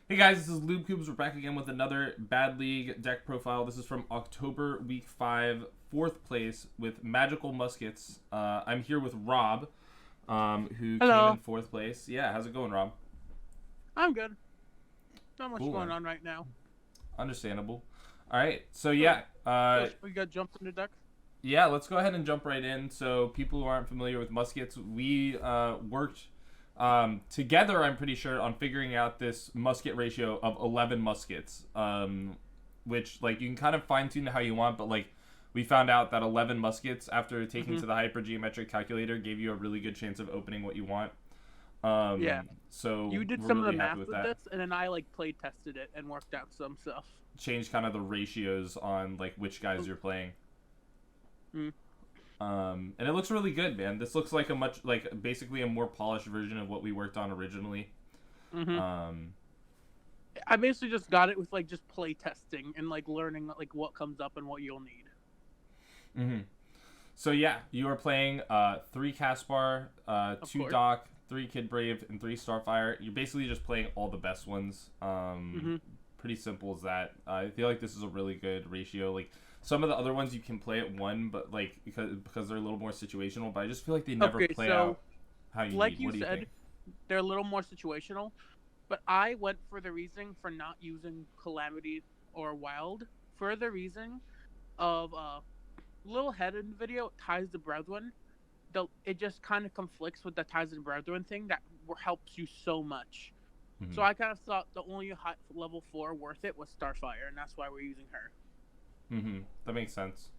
Hey guys, this is Lube Cubes. We're back again with another Bad League deck profile. This is from October Week 5, 4th place with Magical Muskets. I'm here with Rob, who came in Hello. 4th place. Yeah, how's it going, Rob? I'm good. Not much Cool, going man. on right now. Understandable. All right, so So, yeah, we got jumped in the deck. yeah, let's go ahead and jump right in. So people who aren't familiar with Muskets, we worked together, I'm pretty sure, on figuring out this musket ratio of 11 muskets, which, like, you can kind of fine-tune how you want, but, like, we found out that 11 muskets, after taking hmm to the hypergeometric calculator, gave you a really good chance of opening what you want. Yeah. So You did we're some of the really happy math with with that. this, and then I play tested it and worked out some stuff. Change kind of the ratios on, like, which guys you're playing. Mm-hmm. And it looks really good, man. This looks like basically a more polished version of what we worked on originally. Um, I basically just got it with just play testing and learning what comes up and what you'll need. mm-hmm. So yeah, you are playing 3 Caspar, Of 2 course. Doc, 3 Kid Brave, and 3 Starfire. You're basically just playing all the best ones. hmm Pretty simple as that. I feel like this is a really good ratio. Like, some of the other ones you can play at 1, but like because they're a little more situational. But I just feel like they never Okay, play so out how you like need. you What do you think? said, they're a little more situational, but I went for the reasoning for not using Calamity or Wild for the reason of little head in the video ties the brethren. It just kind of conflicts with the ties the brethren thing that helps you so much. So Mm-hmm. I kind of thought the only level 4 worth it was Starfire, and that's why we're using her. Mm-hmm. That makes sense.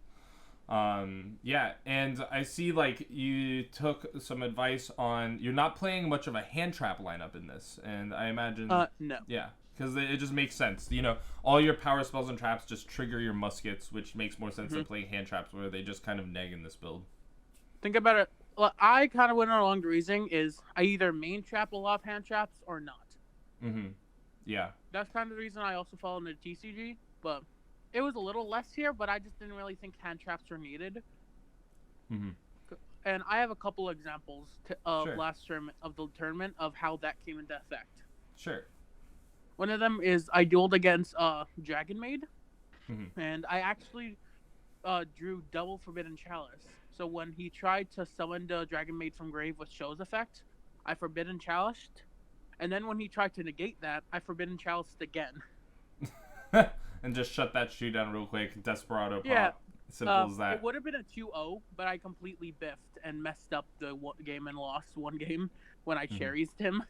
Yeah, and I see, like, you took some advice on, you're not playing much of a hand trap lineup in this, and I imagine, No. yeah, because it just makes sense. All your power spells and traps just trigger your muskets, which makes more sense hmm than playing hand traps where they just kind of neg in this build. Think about it. Well, I kind of went along the reasoning is I either main trap a lot of hand traps or not. Mm-hmm. Yeah. That's kind of the reason I also fall into TCG, but it was a little less here, but I just didn't really think hand traps were needed. Mm-hmm. And I have a couple examples of Sure. last tournament of the tournament of how that came into effect. Sure. One of them is I dueled against Dragon Maid, Mm-hmm. and I actually drew double Forbidden Chalice. So when he tried to summon the Dragon Maid from grave with Show's effect, I Forbidden Chaliced, and then when he tried to negate that, I Forbidden Chaliced again. And just shut that shoe down real quick. Desperado Yeah, pop. Simple as it that. would have been a 2-0, but I completely biffed and messed up the game and lost one game when I Mm-hmm. cherries him.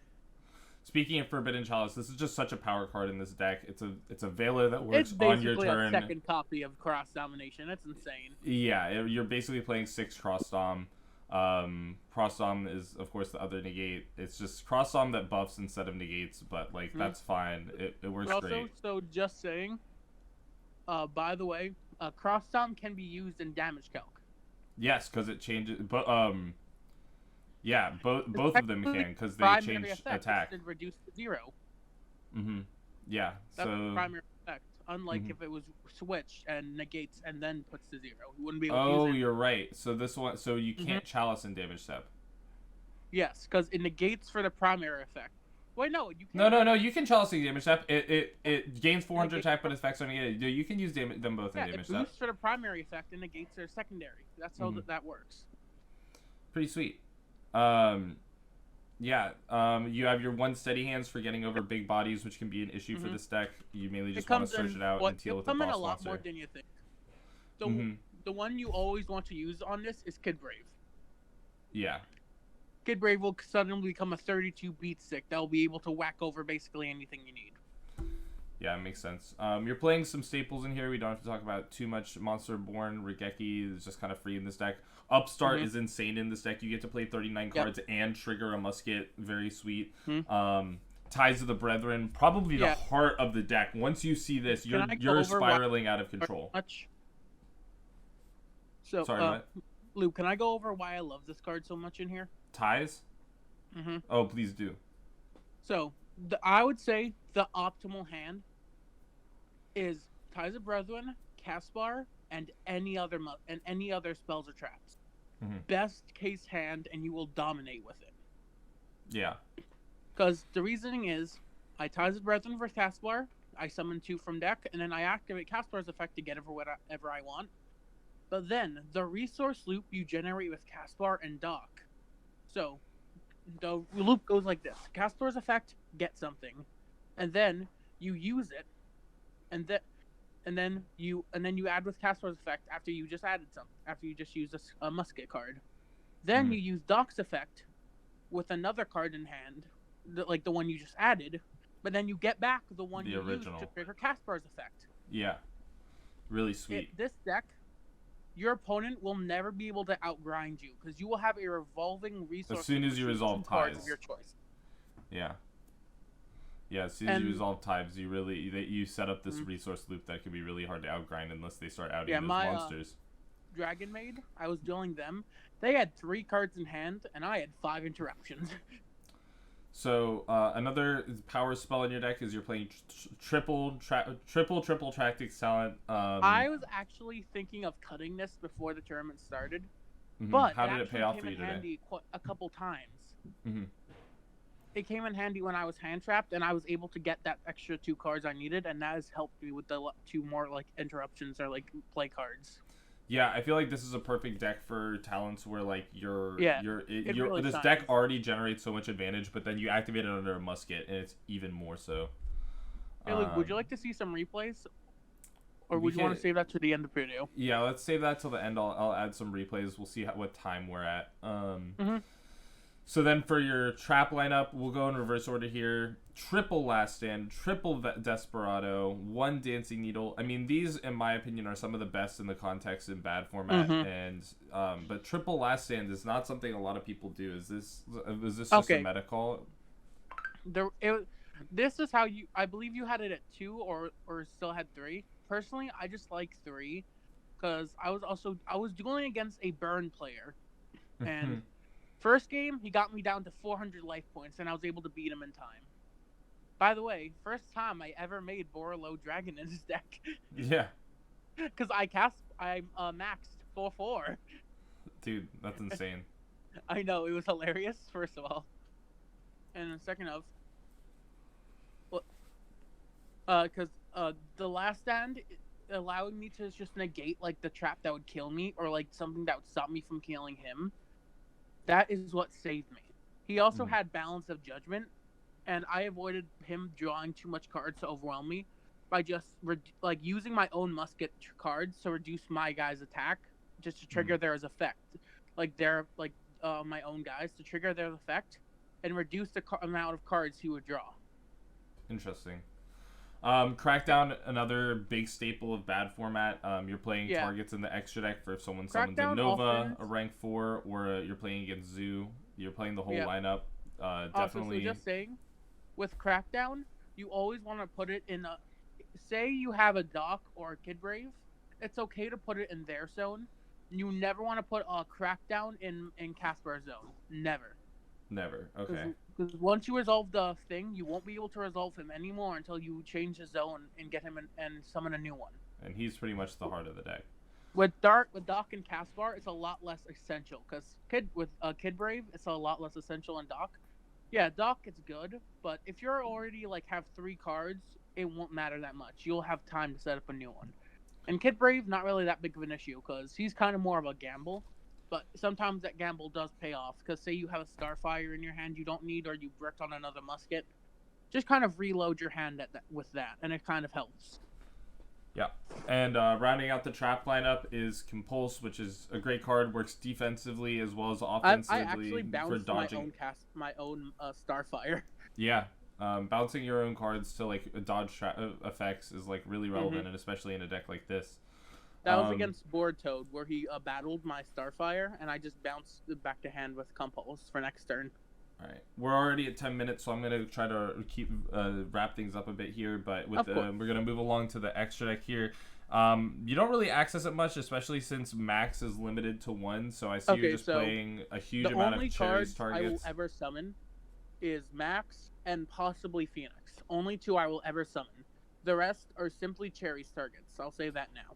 Speaking of Forbidden Chalice, this is just such a power card in this deck. It's a Veiler that It's works on your basically a turn. second copy of Cross Domination. It's insane. Yeah, you're basically playing 6 Cross Dom. Cross Dom is, of course, the other negate. It's just Cross Dom that buffs instead of negates, but, like, Mm. that's fine. It works But also, great. so just saying, by the way, Cross Dom can be used in damage calc. Yes, because it changes. But yeah, It's both of them technically can because they primary change effect. attack. It's reduced to 0. Mm-hmm. Yeah. That's the So. primary effect. Unlike Mhm. if it was switched and negates and then puts to 0, you wouldn't be able to use Oh, it. you're right. So this one. So you hmm can't Chalice in damage step. Yes, because it negates for the primary effect. Wait, no, you No, can. no, no. You can Chalice in damage step. It gains 400 Negate attack, but effects on negated. You can use them both in Yeah, it damage step. boosts for the primary effect and negates their secondary. That's how Mm-hmm. that works. Pretty sweet. Um, yeah. You have your one steady hands for getting over big bodies, which can be an issue for hmm this deck. You mainly It just want to comes search in it out what and deal it'll with the come in a boss lot more monster. than you think. The Mm-hmm. the one you always want to use on this is Kid Brave. Yeah. Kid Brave will suddenly become a 32 beat stick that will be able to whack over basically anything you need. Yeah, it makes sense. You're playing some staples in here. We don't have to talk about too much. Monster Born, Regeki is just kind of free in this deck. Upstart Mm-hmm. is insane in this deck. You get to play 39 Yep. cards and trigger a musket. Very sweet. Hmm. Ties of the Brethren, probably the Yeah. heart of the deck. Once you see this, Can you're I go you're over why spiraling out of control. much? So, Sorry, what? Luke, can I go over why I love this card so much in here? Ties? Mm-hmm. Oh, please do. So, I would say the optimal hand is Ties of Brethren, Caspar, and any other spells or traps. Mm-hmm. Best case hand, and you will dominate with it. Yeah. Because the reasoning is, I Ties of Brethren for Caspar. I summon 2 from deck, and then I activate Caspar's effect to get whatever I want. But then, the resource loop you generate with Caspar and Doc. So, the loop goes like this. Caspar's effect, get something. And then, you use it, and then you add with Caspar's effect after you just added something. After you just used a musket card. Then you use Doc's effect with another card in hand, like the one you just added, but then you get back the one you used to trigger Caspar's effect. Yeah. Really sweet. This deck, your opponent will never be able to outgrind you because you will have a revolving resource. As soon as you resolve ties. Of your choice. Yeah. Yeah, as soon as you resolve ties, you set up this resource loop that can be really hard to outgrind unless they start outing those monsters. Dragon Maid, I was dueling them. They had 3 cards in hand, and I had 5 interruptions. So another power spell in your deck is you're playing triple Tractics Talent. I was actually thinking of cutting this before the tournament started, but how did it pay off for you today? Handy a couple times. It came in handy when I was hand trapped, and I was able to get that extra 2 cards I needed, and that has helped me with the 2 more like interruptions or like play cards. Yeah, I feel like this is a perfect deck for talents where like this shines. deck already generates so much advantage, but then you activate it under a musket, and it's even more so. Hey, Luke, would you like to see some replays, or would you want to save that to the end of the video? Yeah, let's save that till the end. I'll add some replays. We'll see what time we're at. So then for your trap lineup, we'll go in reverse order here. Triple Last Stand, triple Desperado, 1 Dancing Needle. I mean, these, in my opinion, are some of the best in the context in bad format. And but triple Last Stand is not something a lot of people do. Is this just a meta call? This is how you. I believe you had it at 2 or still had 3. Personally, I just like 3 because I was dueling against a burn player, and first game he got me down to 400 life points, and I was able to beat him in time. By the way, first time I ever made Borolo Dragon in his deck. Yeah. Because I maxed 4/4. Dude, that's insane. I know, it was hilarious, first of all. And then second of, because the Last Stand allowing me to just negate like the trap that would kill me or like something that would stop me from killing him, that is what saved me. He also had Balance of Judgment, and I avoided him drawing too much cards to overwhelm me by just using my own musket cards to reduce my guys' attack, just to trigger their effect, my own guys to trigger their effect, and reduce the amount of cards he would draw. Interesting. Crackdown, another big staple of bad format. You're playing targets in the extra deck for if someone summons a Nova, a rank 4, or you're playing against Zoo. You're playing the whole lineup. Definitely. So just saying, with Crackdown, you always want to put it in a... Say you have a Doc or a Kid Brave, it's okay to put it in their zone. You never want to put a Crackdown in Caspar's zone. Never. Never. Okay. Because once you resolve the thing, you won't be able to resolve him anymore until you change the zone and get him and summon a new one. And he's pretty much the heart of the deck. With Doc and Caspar, it's a lot less essential. Because Kid Brave, it's a lot less essential in Doc. Yeah, Doc is good, but if you're already have 3 cards, it won't matter that much. You'll have time to set up a new one. And Kid Brave, not really that big of an issue because he's kind of more of a gamble. But sometimes that gamble does pay off. Because say you have a Starfire in your hand you don't need, or you bricked on another musket, just kind of reload your hand with that, and it kind of helps. Yeah. And rounding out the trap lineup is Compulse, which is a great card. Works defensively as well as offensively. I actually bounced for dodging. my own Starfire. Yeah. Bouncing your own cards to dodge effects is really relevant, and especially in a deck like this. That was against Board Toad, where he battled my Starfire, and I just bounced back to hand with Compulse for next turn. All right, we're already at 10 minutes, so I'm gonna try to keep wrap things up a bit here. But we're gonna move along to the extra deck here. You don't really access it much, especially since Max is limited to 1. So I see you're just playing a huge amount of Cherries targets. The only cards I will ever summon is Max and possibly Phoenix. Only 2 I will ever summon. The rest are simply Cherries targets. I'll say that now.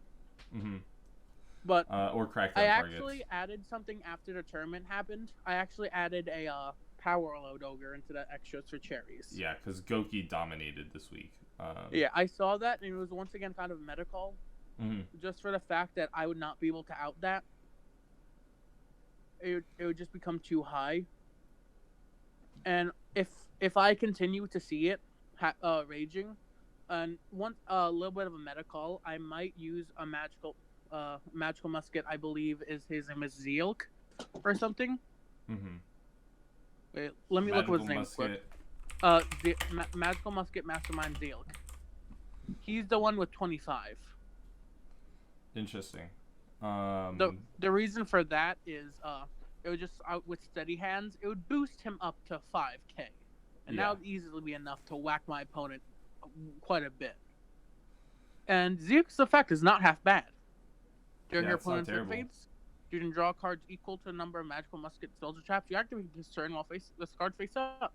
But or Crackdown targets. I actually added something after the tournament happened. I actually added a Power Load Ogre into the extras for cherries. Yeah, because Goki dominated this week. Yeah, I saw that, and it was once again kind of a meta call, Mhm. just for the fact that I would not be able to out that. It would just become too high. And if I continue to see it raging, and once a little bit of a meta call, I might use a magical musket. I believe his name is Zealk or something. Mhm. Wait, let me look up his name quick. Magical Musket Mastermind Zealk. He's the one with 25. Interesting. The reason for that is it would just with steady hands, it would boost him up to 5k, and that would easily be enough to whack my opponent quite a bit. And Zealk's effect is not half bad. During your opponent's hit phase, you can draw cards equal to the number of magical musket spells or traps you activate this turn while this card face up.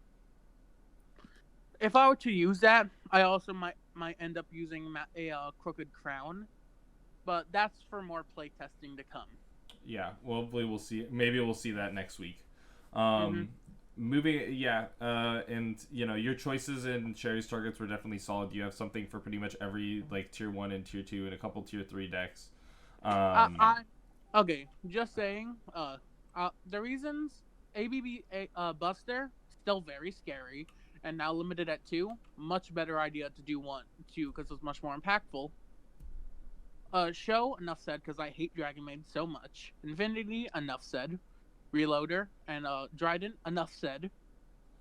If I were to use that, I also might end up using a Crooked Crown, but that's for more playtesting to come. Yeah, well, hopefully we'll see. Maybe we'll see that next week. Moving, and your choices in Cherry's targets were definitely solid. You have something for pretty much every tier 1 and tier 2 and a couple tier 3 decks. Okay, just saying. The reasons ABB Buster still very scary, and now limited at 2. Much better idea to do 2 because it's much more impactful. Show, enough said, because I hate Dragon Maid so much. Infinity, enough said. Reloader and Dryden, enough said.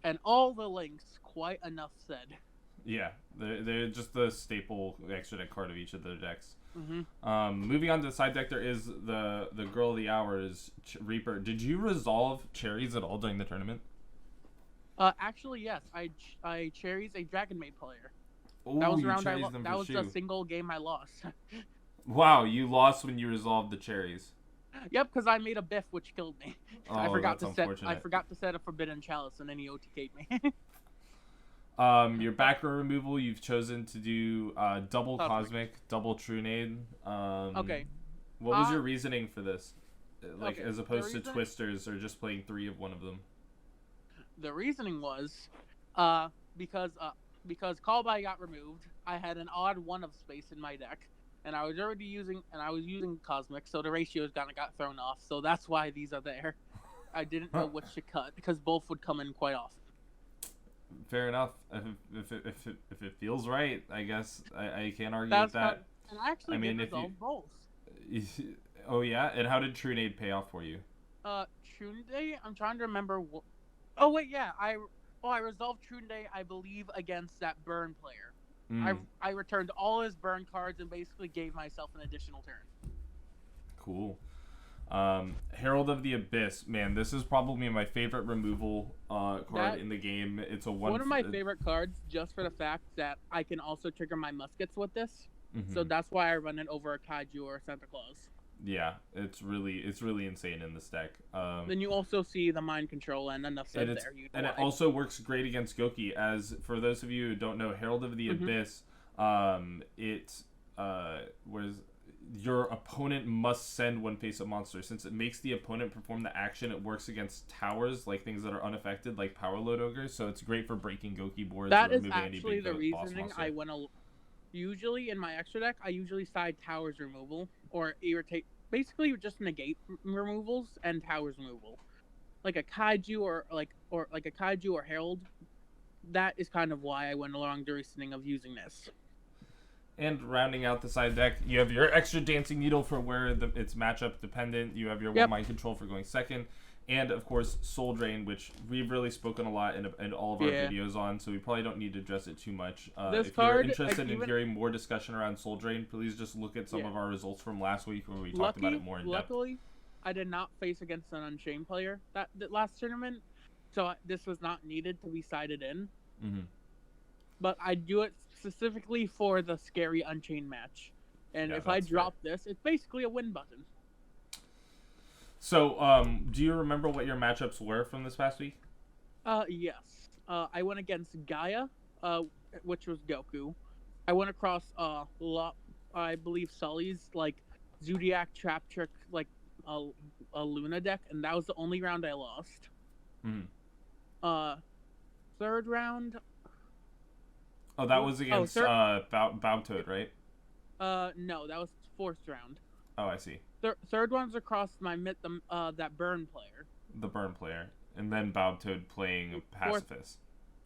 And all the links, quite enough said. Yeah, they're just the staple extra deck card of each of their decks. Moving on to the side deck, there is the Girl of the Hour is Reaper. Did you resolve cherries at all during the tournament? Actually, yes. I cherries a Dragon Maid player. Ooh, that was around. That was the single game I lost. Wow, you lost when you resolved the cherries. Yep, because I made a biff which killed me. Oh, I forgot to set a Forbidden Chalice, and then he OTK'd me. Your back row removal, you've chosen to do double Cosmic, double Trunade. Okay. What was your reasoning for this? As opposed to Twisters or just playing 3 of one of them? The reasoning was because Callby got removed, I had an odd 1 of space in my deck. And I was using Cosmic, so the ratios kind of got thrown off. So that's why these are there. I didn't know which to cut because both would come in quite often. Fair enough. If it feels right, I guess I can't argue with that. And I actually did resolve both. Oh yeah, and how did Trunade pay off for you? Trunade, I'm trying to remember. Oh wait, yeah, I resolved Trunade, I believe, against that Burn player. I returned all his burn cards and basically gave myself an additional turn. Cool. Herald of the Abyss. Man, this is probably my favorite removal card in the game. It's one of my favorite cards just for the fact that I can also trigger my muskets with this. So that's why I run it over a Kaiju or Santa Claus. Yeah, it's really insane in this deck. Then you also see the mind control and enough said there. And it also works great against Goki. As for those of you who don't know, Herald of the Abyss, whereas your opponent must send one face-up monster. Since it makes the opponent perform the action, it works against towers, like things that are unaffected, like Power Load Ogres. So it's great for breaking Goki boards. That is actually the reasoning I went. Usually in my extra deck, I usually side towers removal or irritate. Basically, just negate removals and towers removal, like a Kaiju or a Kaiju or Herald. That is kind of why I went along the reasoning of using this. And rounding out the side deck, you have your extra Dancing Needle for where it's matchup dependent. You have your one Mind Control for going second. And, of course, Soul Drain, which we've really spoken a lot in all of our videos on, so we probably don't need to address it too much. If you're interested in hearing more discussion around Soul Drain, please just look at some of our results from last week where we talked about it more in depth. Luckily, I did not face against an Unchained player that last tournament, so this was not needed to be sided in. But I do it specifically for the scary Unchained match. And if I drop this, it's basically a win button. So, do you remember what your matchups were from this past week? Yes. I went against Gaia, which was Goku. I went across, I believe Sully's, Zodiac Trap Trick, a Luna deck, and that was the only round I lost. Uh, third round. Oh, that was against Bowtoad, right? No, that was fourth round. Oh, I see. Third one's across my that burn player. The burn player, and then Bowtoad playing Pacifist.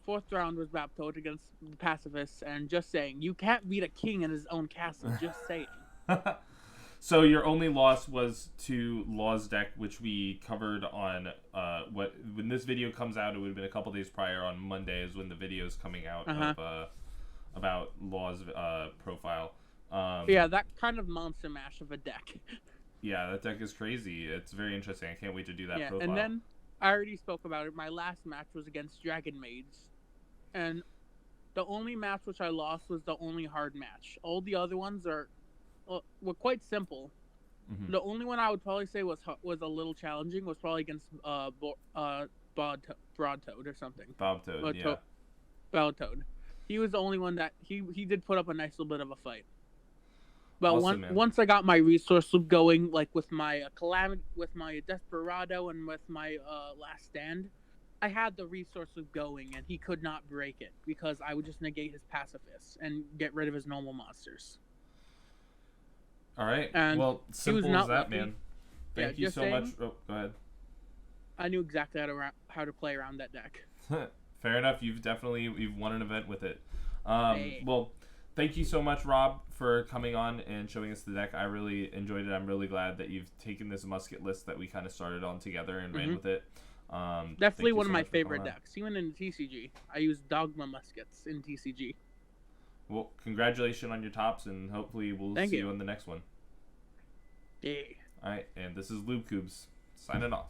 Fourth round was Baptoad against Pacifists, and just saying, you can't beat a king in his own castle. Just saying. So your only loss was to Law's deck, which we covered on when this video comes out. It would have been a couple days prior. On Monday is when the video is coming out of about Law's profile. Yeah, that kind of monster mash of a deck. Yeah, that deck is crazy. It's very interesting. I can't wait to do that profile. And then I already spoke about it. My last match was against Dragon Maids, and the only match which I lost was the only hard match. All the other ones were quite simple. Mm-hmm. The only one I would probably say was a little challenging was probably against Broadtoad or something. Bobtoad, yeah. Bowtoad. He was the only one that he did put up a nice little bit of a fight. But awesome, once I got my resource loop going, like with my Calamity, with my Desperado, and with my Last Stand, I had the resource loop going, and he could not break it because I would just negate his pacifists and get rid of his normal monsters. All right. And well, simple as that, man. Thank you so much. Oh, go ahead. I knew exactly how to play around that deck. Fair enough. You've won an event with it. Well, thank you so much, Rob, for coming on and showing us the deck. I really enjoyed it. I'm really glad that you've taken this musket list that we kind of started on together and ran with it. Definitely one of my favorite decks. Even in TCG, I use Dogma Muskets in TCG. Well, congratulations on your tops, and hopefully we'll see you on the next one. Yeah. All right, and this is Lube Cubes signing off.